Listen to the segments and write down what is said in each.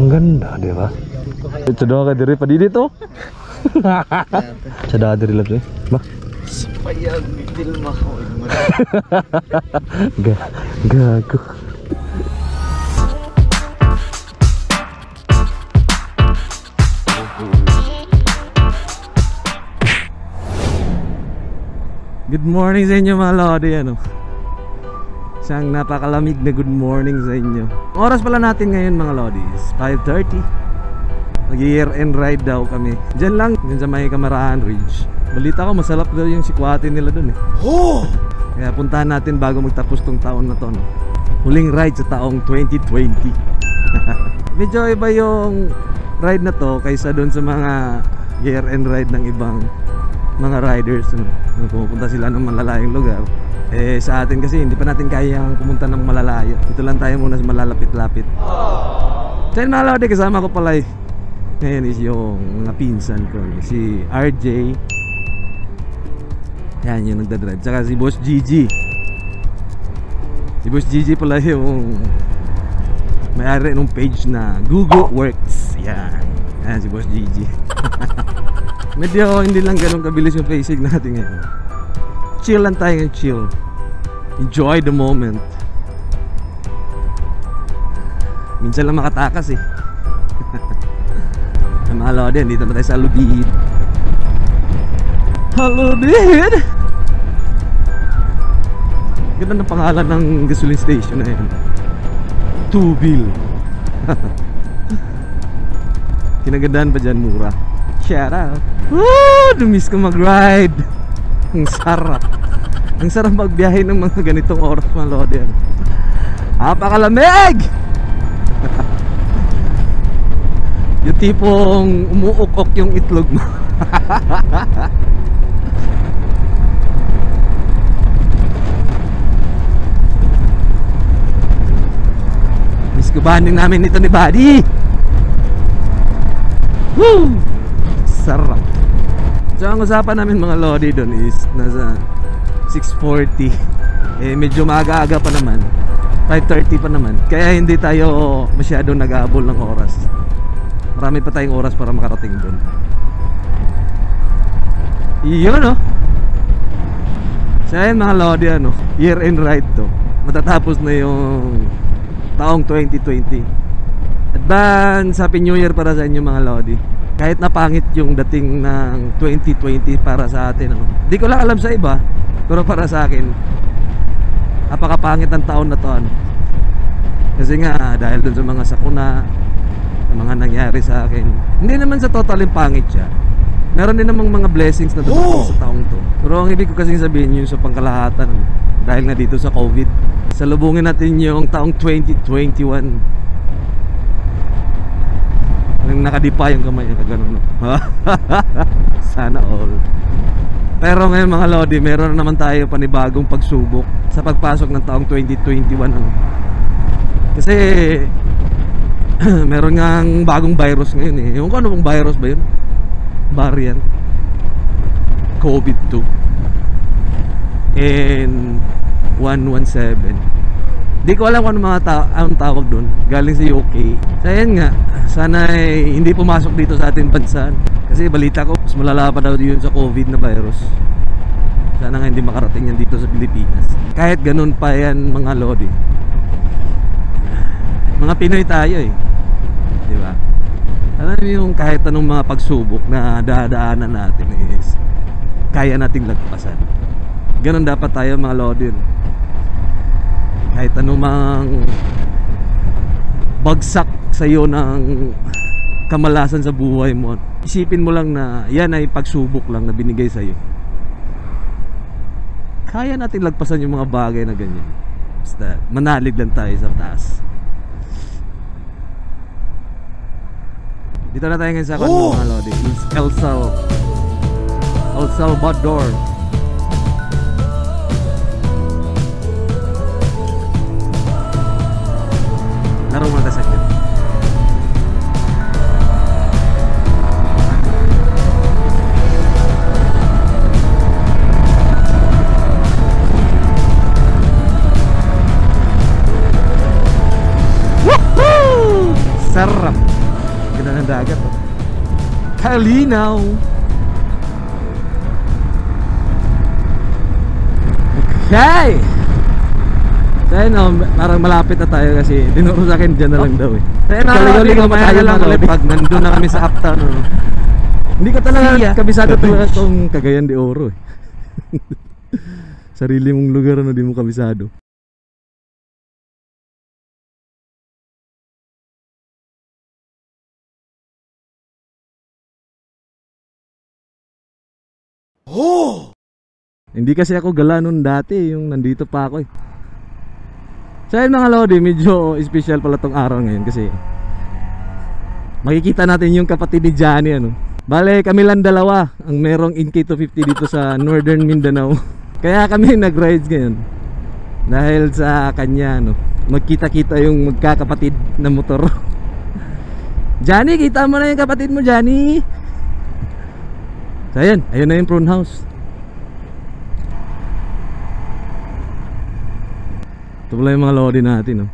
Ang ganda, di ba? Ito doon ka diri pa dito. Sada diri lab eh. Ba? Payag bitil mahol mo. Gago. Good morning sa inyo mga lodi, ano? Isang napakalamig na good morning sa inyo. Oras pala natin ngayon mga lodi is 5:30. Mag-year end ride daw kami. Diyan lang, dyan sa may Camarahan Ridge. Balita ko masarap daw yung sikwate nila dun eh. Oh! Kaya puntahan natin bago magtapos tong taon na to, no? Huling ride sa taong 2020. Medyo iba yung ride na to kaysa dun sa mga year end ride ng ibang mga riders, no? Pumupunta sila ng malalayong lugar. Eh sa atin kasi hindi pa natin kayang pumunta ng malalayo. Ito lang tayo muna sa malalapit-lapit. Sa mga lodi, kasama ko pala ngayon is yung mga pinsan ko, si RJ. Yan yung nagdadrive. Tsaka si Boss Gigi. Si Boss Gigi pala yung may-ari ng page na Google Works. Yan. Yan si Boss Gigi. Medyo hindi lang ganun kabilis yung pacing natin ngayon. Chill lang tayo ngayon, chill. Enjoy the moment. Minsan lang makatakas eh. Mga lodi, dito na tayo sa Lubid. Lubid! Ganda ng pangalan ng gasoline station na yun. Tubil. Kinagandaan pa dyan, mura. Shout out. Woo! Dumis ko mag-ride. Ang sarap. Ang sarap magbiyahe ng mga ganitong oras mga lodi. Napakalamig! Yung tipong umuukok yung itlog mo. Miss ko banding namin ito ni Buddy. Woo! Sarap. So ang usapan namin mga lodi doon is nasa 6:40. Eh medyo maaga-aga pa naman, 5:30 pa naman. Kaya hindi tayo masyadong nag-aabol ng oras. Marami pa tayong oras para makarating doon. Iyon no. So ayun mga lodi, ano, year end ride to. Matatapos na yung taong 2020. Advance Happy New Year para sa inyo mga lodi. Kahit napangit yung dating ng 2020 para sa atin, ano. Di ko lang alam sa iba, pero para sa akin napakapangit ang taon na to, ano. Kasi nga dahil dun sa mga sakuna, sa mga nangyari sa akin. Hindi naman sa total yung pangit siya. Meron din namang mga blessings na dumating sa taong to. Pero ang ibig ko kasing sabihin yung sa pangkalahatan, dahil na dito sa COVID, salubungin natin yung taong 2021. Nang nakadipa yung kamay niya, gano'n, no? Sana all. Pero ngayon mga lodi, meron na naman tayo panibagong pagsubok sa pagpasok ng taong 2021, ano? Kasi meron nga bagong virus ngayon eh. Ewan ko ano pong virus ba yun? Variant COVID-2 and 117. Di ko alam kung ano ang tawag doon. Galing sa UK. So ayan nga, sana hindi pumasok dito sa ating bansa. Kasi balita ko mas malala pa daw yun sa COVID na virus. Sana nga hindi makarating yan dito sa Pilipinas. Kahit ganun pa yan mga lodi, mga Pinoy tayo eh, di ba? Alam niyo yung kahit anong mga pagsubok na dadaanan natin is kaya nating lagpasan. Ganun dapat tayo mga lodi. Kahit anumang bagsak sa iyo ng kamalasan sa buhay mo, isipin mo lang na yan ay pagsubok lang na binigay sa iyo. Kaya nating lagpasan yung mga bagay na ganyan. Basta manalig lang tayo sa taas. Dito na tayo ngayon sa mga lodi. El Salvador. Laro mo na tayo sa akin. Woohoo! Sarap. Ganda ng dagat, oh. Kalinaw. Okay. So ayun, oh, parang malapit na tayo kasi tinuro sa akin dyan na lang daw eh. Kaligaw-ligaw pa tayo lang ulit pag nandun na kami sa uptown, oh. Hindi ko talaga kabisado talaga itong Cagayan de Oro eh. Sarili mong lugar na di mo kabisado. Oh! Hindi kasi ako gala nun dati, yung nandito pa ako eh. So yun mga lodi, medyo special pala tong araw ngayon kasi makikita natin yung kapatid ni Johnny, ano. Bale, kami lang dalawa ang merong NK250 dito sa Northern Mindanao. Kaya kami nag-rides ngayon dahil sa kanya, ano, magkita-kita yung magkakapatid na motor. Johnny, kita mo na yung kapatid mo, Johnny. So ayun na yung prawn house. Ito pala yung mga lodi natin, no?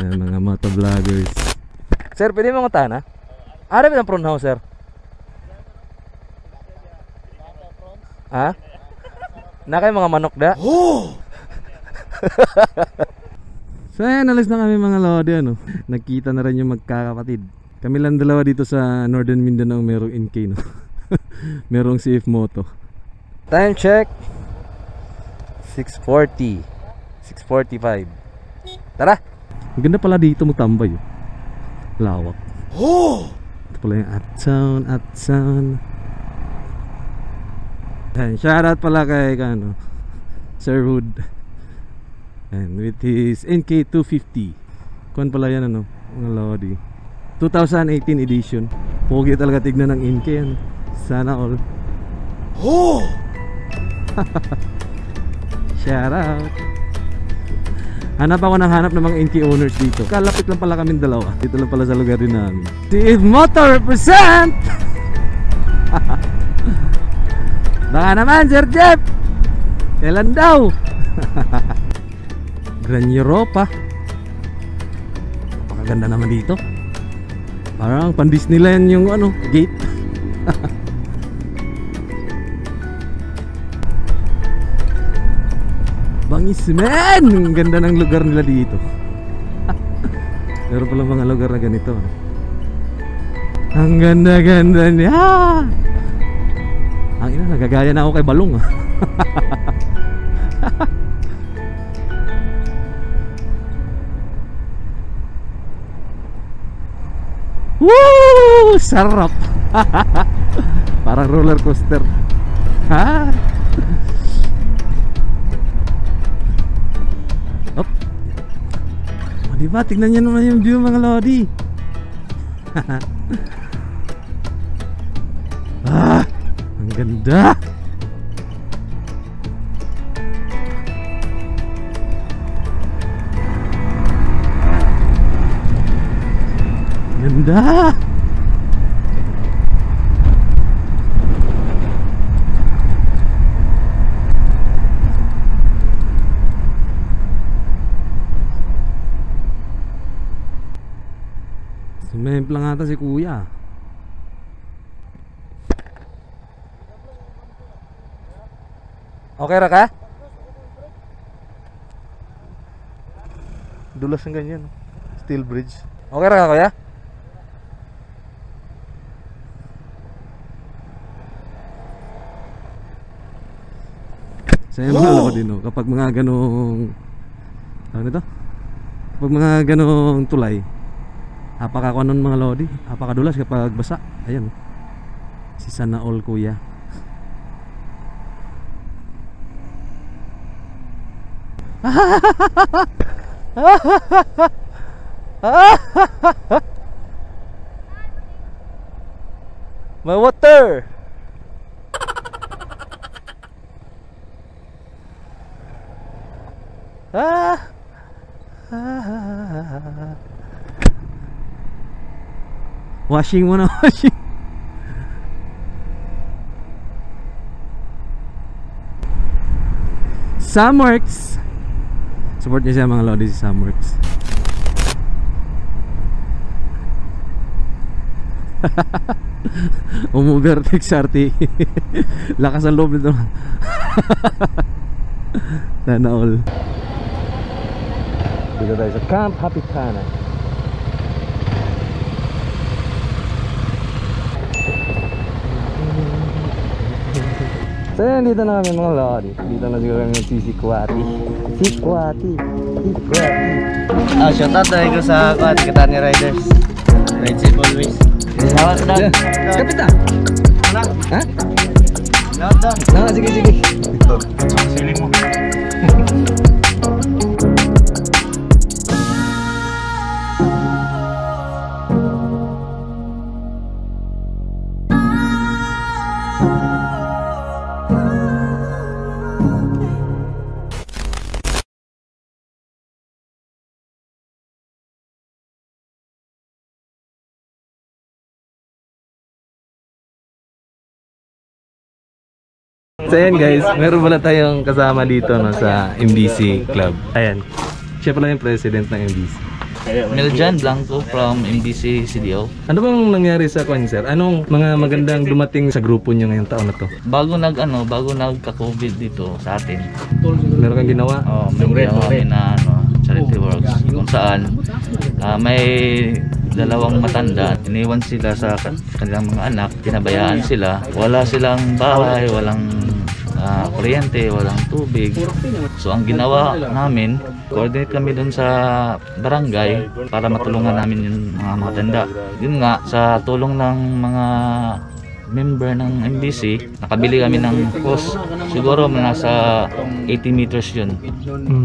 Yan, mga motovloggers. Sir, pwede mo ngutahan, ha? Arap ng prawn house, sir? Ha? Na kayo mga manok da? Oh! So ayan, alis na kami mga lodi, ano? Nagkita na rin yung magkakapatid. Kami lang dalawa dito sa Northern Mindanao, merong NK, no? Merong CF Moto. Time check 6:40 6:45. Tara! Ang ganda pala dito mo tambay, oh. Lawak. Oh! Ito pala yung uptown. And shoutout pala kay ano, Sir Hood. And with his NK250. Kuan pala yan, ano, mga lodi, 2018 edition. Pogi talaga tignan ng NK yan. Sana all. Oh! Shout out. Hanap ako ng hanap ng mga NK owners dito. Kalapit lang pala kaming dalawa. Dito lang pala sa lugar din namin. CF Moto represent! Baka naman, Sir Jeff! Kailan daw? Gran Europa. Napakaganda naman dito. Parang pan Disneyland yung ano, gate. Bangis, man! Ang ganda ng lugar nila dito. Pero pala mga lugar na ganito. Ang ganda-ganda niya. Ang ina, nagagaya na ako kay Balong. Woo! Sarap. Parang roller coaster. Ha? Op. Oh, diba? Tignan nyo naman yung view, mga lodi. Ah, ang ganda. Ganda. Sumempla nga ata si kuya. Okay ra ka? Dulas ng ganyan. Steel bridge. Okay ra ka, kuya? Saya mahal ako din, no? Kapag mga ganong ano ito? Kapag mga ganong tulay, apakakuanon mga lodi, apakadulas kapag basa. Ayan, si Sana All kuya. My water. Washing muna, washing. Samworks. Support niya siya mga lodi, si Samworks. Umuvertex RT. Lakas ang loob nito. Sana all. Dito tayo sa Camp Hapitana. So yan, dito na kami mga lodi. Dito na siguro kami nagsisikwati. Sikwati. Shoutout tayo ko sa Katani Riders. Ride safe always. Shoutout down. Kapita! Ha? Shoutout down. Sige. Siling mo. So ayan guys, meron pala tayong kasama dito no, sa MBC Club. Ayan, siya pala yung president ng MBC. Meljan Blanco from MBC CDO. Ano bang nangyari sa concert? Anong mga magandang dumating sa grupo nyo ngayong taon na to? Bago nagka-COVID dito sa atin. Meron kang ginawa? May ginawa kami na charity works kung saan may dalawang matanda, iniwan sila sa kanilang mga anak, pinabayaan sila, wala silang bahay, walang kuryente, walang tubig. So ang ginawa namin, coordinate kami dun sa barangay para matulungan namin yung mga matanda. Yun nga, sa tulong ng mga member ng MBC, nakabili kami ng hose. Siguro nasa 80 meters yun.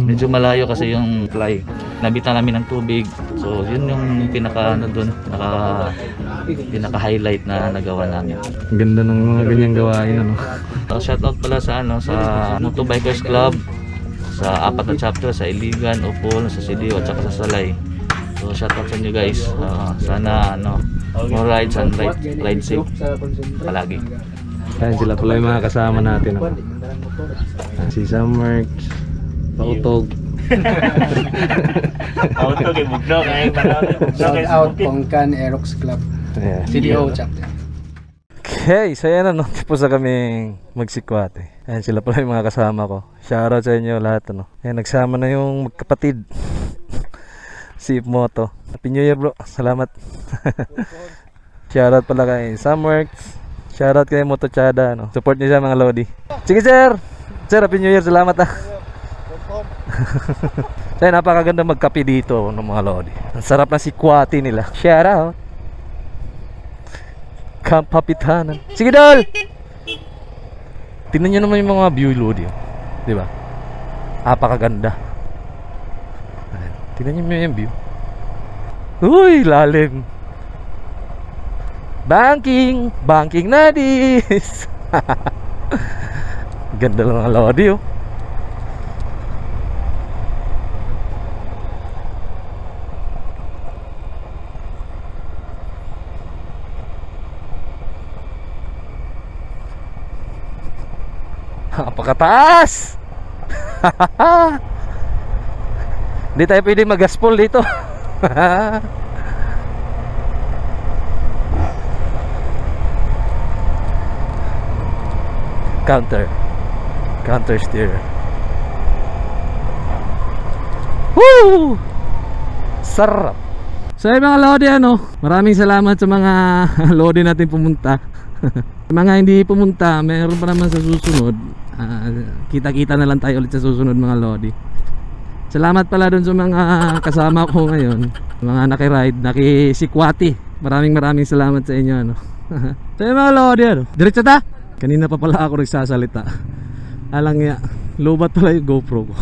Medyo malayo kasi yung fly. Nabitan namin ng tubig. So yun yung pinaka-highlight na nagawa namin. Ang ganda ng mga ganyang gawain ano. So, shoutout pala sa sa Motobikers Club, sa 4 na chapter, sa Iligan, Upol, sa Sidio at saka sa Salay. So shoutout sa inyo guys. Sana more rides and ride safe palagi. Ayan sila pala yung mga kasama natin ano. Si Summer, Pautog. Pautog ay bugnaw kay Shout out Pongkan Aerox Club. Yeah. CDO chapter. Okay, so yan ano, tapos na kaming magsikwate. Ayan sila pala yung mga kasama ko. Shoutout sa inyo lahat ano. Ayan, nagsama na yung magkapatid. Si Moto. Happy New Year bro. Salamat. Shoutout pala kay Samworks. Shoutout kay Moto Chada ano. Support niyo siya mga lodi. Sige sir. Sir, Happy New Year. Salamat ah. Kaya napakaganda magkape dito ng mga lodi. Ang sarap na sikwati nila. Shoutout Camp Hapitanan. Sige dol. Tingnan niyo naman yung mga view lodi. Di ba? Napakaganda. Tingnan niyo yung view. Uy, lalim. Banking na dis. Ganda lang ang lodi oh. Napakataas. Hindi tayo pwede mag-gaspol dito. Counter steer. Woo! Sarap. So yung mga lodi ano, maraming salamat sa mga lodi natin pumunta. Mga hindi pumunta, meron pa naman sa susunod. Kita-kita na lang tayo ulit sa susunod mga lodi. Salamat pala dun sa mga kasama ko ngayon, mga nakiride, nakisikwati. Maraming salamat sa inyo ano. So yung mga lodi ano, diretso ta. Kanina pa pala ako nagsasalita. Alang ya, lobat pala yung GoPro ko.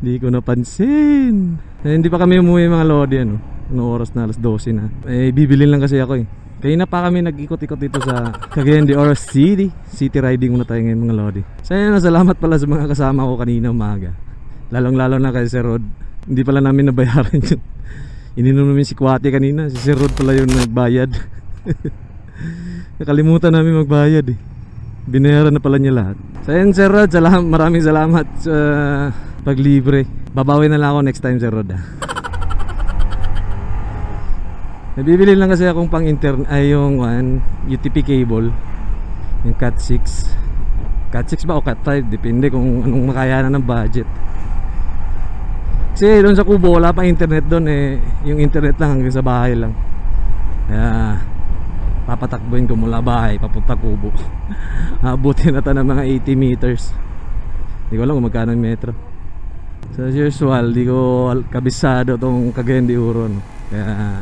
Hindi ko napansin. Hindi pa kami umuwi mga lodi ano. Ano oras na, alas 12 na. Bibilin lang kasi ako eh. Kaya pa kami nag-ikot-ikot dito sa Cagayan de Oro City. City riding muna tayo ngayon mga lodi. So yun, salamat pala sa mga kasama ko kanina umaga. Lalong-lalo na kay Sir Rod. Hindi pala namin nabayaran yun. Ininom namin si Kwati kanina. Si Sir Rod pala yung nagbayad. Nakalimutan namin magbayad eh. Binayaran na pala niya lahat. So yun Sir Rod, maraming salamat sa paglibre. Babawi na lang ako next time Sir Rod. Nabibili lang kasi akong pang intern ay yung UTP cable, yung Cat 6. Cat 6 ba o Cat 5, depende kung anong makayanan ng budget. Kasi doon sa Kubo wala pa internet doon eh, yung internet lang hanggang sa bahay lang. Kaya papatakbuhin ko mula bahay papunta Kubo. Abutin na ng mga 80 meters. Hindi ko alam kung magkano yung metro. So as usual, di ko kabisado tong Cagayan de Oro, no? Kaya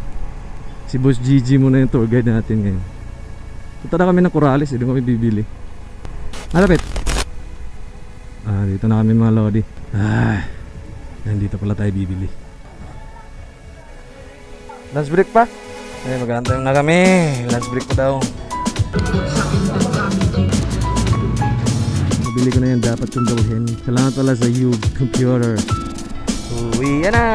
si Boss Gigi muna yung tour guide natin ngayon. Punta na kami ng Corrales, doon kami bibili. Malapit. Dito na kami mga lodi. Nandito pala tayo bibili. Lunch break pa? Mag-aantay na kami. Lunch break pa daw. Mabili ko na yan, dapat kong gawin. Salamat pala sa Hugh Computer. Uwi na!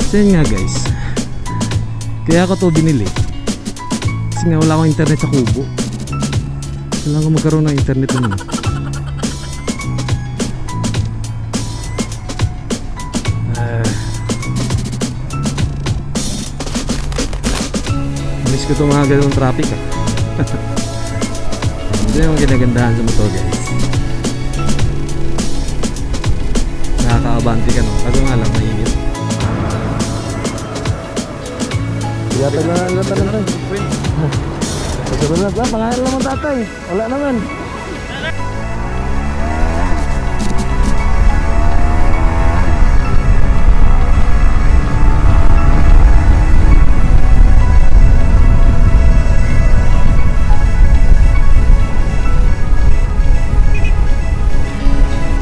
So yun nga guys, kaya ako to binili kasi nga wala akong internet sa Kubo. Kailangan ko magkaroon ng internet nun. Miss ko itong mga ganong traffic Hindi yung ginagandahan sa motor guys. Nakaka-abante ka no, kaso nga lang mainit. Yata na lang tayo. Sasabihin na, pangalan naman tatay. Wala naman.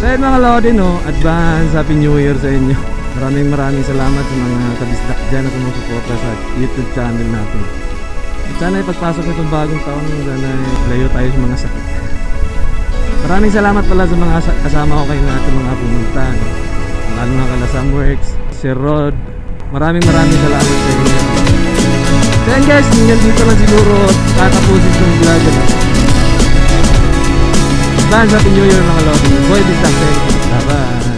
So yun mga lodi, no, advance Happy New Year sa inyo. Maraming salamat sa mga kabisdak dyan na sumusuporta sa YouTube channel natin. At sana ipagpasok itong bagong taon, sana layo tayo sa mga sakit. Maraming salamat pala sa mga kasama ko kayo natin mga pumunta, no? Lalo na kala Samworks, si Rod. Maraming salamat sa inyo. So yan guys, hanggang dito lang siguro tatapusin itong vlog, no? Advance Happy New Year mga lodi. Boy, Big Time. Bye bye.